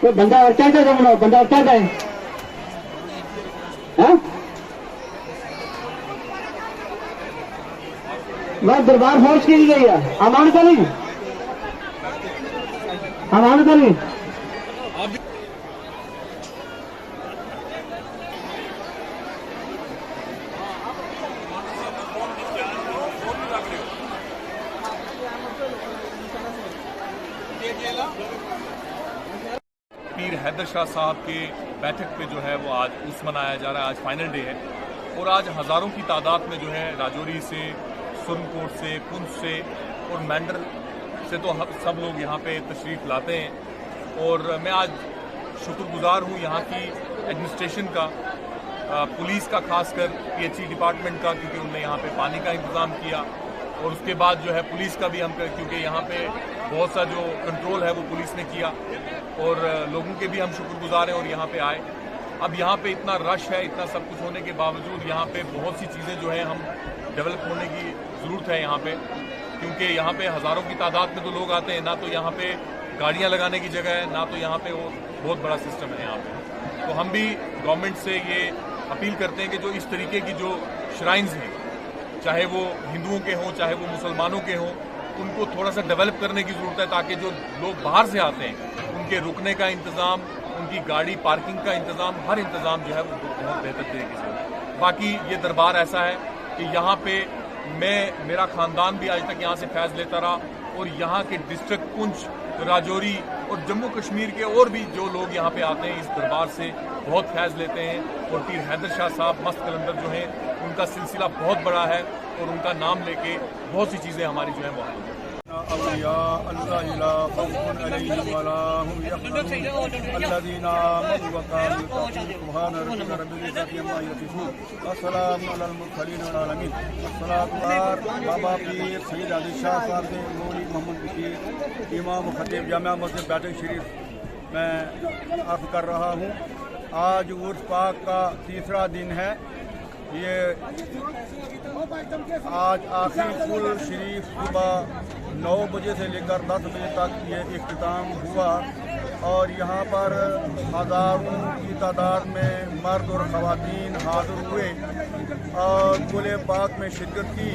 तो बंदा और क्या है बंदा और क्या है वह दरबार फोर्स की गई है अमानत अली पीर हैदर शाह साहब के बैठक पे जो है वो आज उर्स मनाया जा रहा है। आज फाइनल डे है और आज हज़ारों की तादाद में जो है राजौरी से, सुरनकोट से, पुंछ से और मैंडर से तो सब लोग यहाँ पे तशरीफ़ लाते हैं। और मैं आज शुक्रगुजार हूँ यहाँ की एडमिनिस्ट्रेशन का, पुलिस का, खासकर PHE डिपार्टमेंट का, क्योंकि उन्होंने यहाँ पे पानी का इंतज़ाम किया। और उसके बाद जो है पुलिस का भी हम क्योंकि यहाँ पे बहुत सा जो कंट्रोल है वो पुलिस ने किया और लोगों के भी हम शुक्रगुजार हैं और यहाँ पे आए। अब यहाँ पे इतना रश है, इतना सब कुछ होने के बावजूद यहाँ पे बहुत सी चीज़ें जो है हम डेवलप होने की ज़रूरत है यहाँ पे, क्योंकि यहाँ पे हज़ारों की तादाद में तो लोग आते हैं, ना तो यहाँ पे गाड़ियाँ लगाने की जगह है, ना तो यहाँ पे वो बहुत बड़ा सिस्टम है यहाँ पे। तो हम भी गवर्नमेंट से ये अपील करते हैं कि जो इस तरीके की जो श्राइन्स हैं, चाहे वो हिंदुओं के हों चाहे वो मुसलमानों के हों, उनको थोड़ा सा डेवलप करने की ज़रूरत है, ताकि जो लोग बाहर से आते हैं उनके रुकने का इंतज़ाम, उनकी गाड़ी पार्किंग का इंतज़ाम, हर इंतज़ाम जो है वो बहुत बेहतर तरीके से हो। बाकी ये दरबार ऐसा है कि यहाँ पे मेरा ख़ानदान भी आज तक यहाँ से फैज़ लेता रहा और यहाँ के डिस्ट्रिक्ट पुंछ, राजौरी और जम्मू कश्मीर के और भी जो लोग यहाँ पे आते हैं इस दरबार से बहुत फैज़ लेते हैं। और पीर हैदर शाह साहब मस्त कलंदर जो हैं उनका सिलसिला बहुत बड़ा है और उनका नाम लेके बहुत सी चीज़ें हमारी जो है वो बाबा पीर सैयद आदिल शाह साहब से मौलवी मोहम्मद बशीर इमाम खतीब जामिया मस्जिद बैठक शरीफ में अर्ज कर रहा हूँ। आज उर्स पाक का तीसरा दिन है। ये आज आखिरी कुल शरीफ सुबह 9 बजे से लेकर 10 बजे तक ये इख्तिताम हुआ और यहाँ पर हज़ारों की तादाद में मर्द और ख़वातीन हाज़िर हुए और कुल पाक में शिरकत की।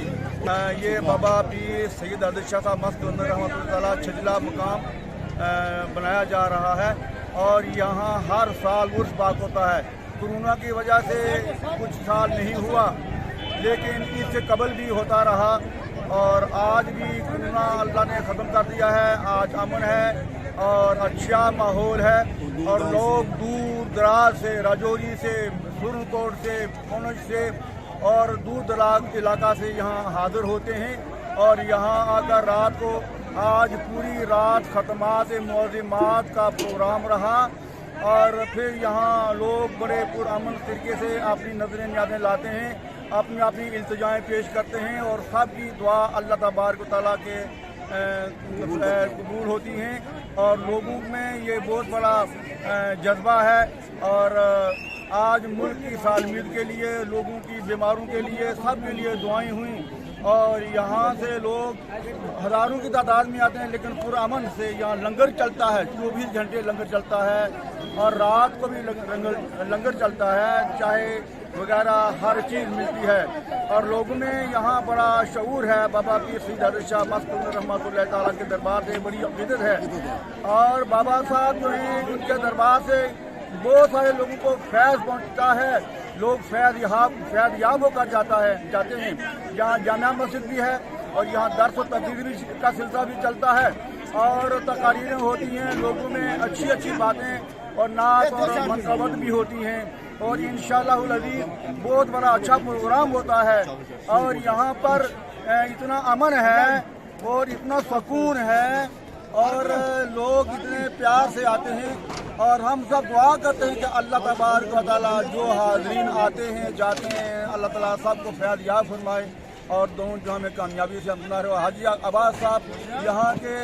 ये बाबा पीर सैयद आदिल शाह साहब मस्त कलंदर रहमतुल्लाह तआला छजला मुकाम बनाया जा रहा है और यहाँ हर साल उर्स पाक होता है। कोरोना की वजह से कुछ साल नहीं हुआ, लेकिन इससे कबल भी होता रहा और आज भी कोरोना अल्लाह ने ख़त्म कर दिया है। आज अमन है और अच्छा माहौल है और लोग दूर दराज से, राजौरी से, सुरनकोट से, पुंछ से और दूर दराज इलाका से यहाँ हाज़िर होते हैं और यहाँ आकर रात को आज पूरी रात ख़त्मात मुअज़्ज़िमात का प्रोग्राम रहा और फिर यहाँ लोग बड़े पुरअमन तरीके से अपनी नज़रें नियाज़ें लाते हैं, अपनी अपनी इल्तिजाएँ पेश करते हैं और सब की दुआ अल्लाह तबारक व तआला के कबूल होती हैं और लोगों में ये बहुत बड़ा जज्बा है। और आज मुल्क की सालमियत के लिए, लोगों की बीमारों के लिए, सब के लिए दुआएं हुई اور یہاں سے لوگ ہزاروں کی تعداد میں آتے ہیں، لیکن پرامن سے یہاں لنگر چلتا ہے، 24 گھنٹے لنگر چلتا ہے اور رات کو بھی لنگر چلتا ہے، چائے وغیرہ ہر چیز ملتی ہے اور لوگوں میں یہاں بڑا شعور ہے۔ بابا پیر سید حیدر شاہ مست رحمۃ اللہ تعالیٰ کے دربار سے بڑی عقیدت ہے اور بابا صاحب جو ہیں ان کے دربار سے بہت سارے لوگوں کو فیض پہنچتا ہے، لوگ فیض یاب ہو کر جاتے ہیں۔ یہاں جامع مسجد بھی ہے اور یہاں درس و تدریس کا سلسلہ بھی چلتا ہے اور تقاریریں ہوتی ہیں، لوگوں میں اچھی اچھی باتیں اور نعت اور منقبت بھی ہوتی ہیں اور انشاءاللہ العزیز بہت بڑا اچھا پروگرام ہوتا ہے اور یہاں پر اتنا امن ہے اور اتنا سکون ہے اور لوگ اتنے پیار سے آتے ہیں اور ہم سب دعا کرتے ہیں کہ اللہ تبارک و تعالیٰ جو حاضرین آتے ہیں جاتے ہیں اللہ تعالیٰ سب کو فیض یاب فرمائے اور دونوں جو ہمیں کامیابی سے ہمکنار ہو۔ حاجی عباس صاحب یہاں کے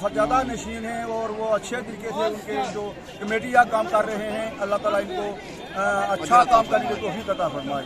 سجادہ نشین ہیں اور وہ اچھے طریقے سے ان کے جو کمیٹیاں کام کر رہے ہیں، اللہ تعالیٰ ان کو اچھا کام کرنے کی توفیق عطا فرمائے۔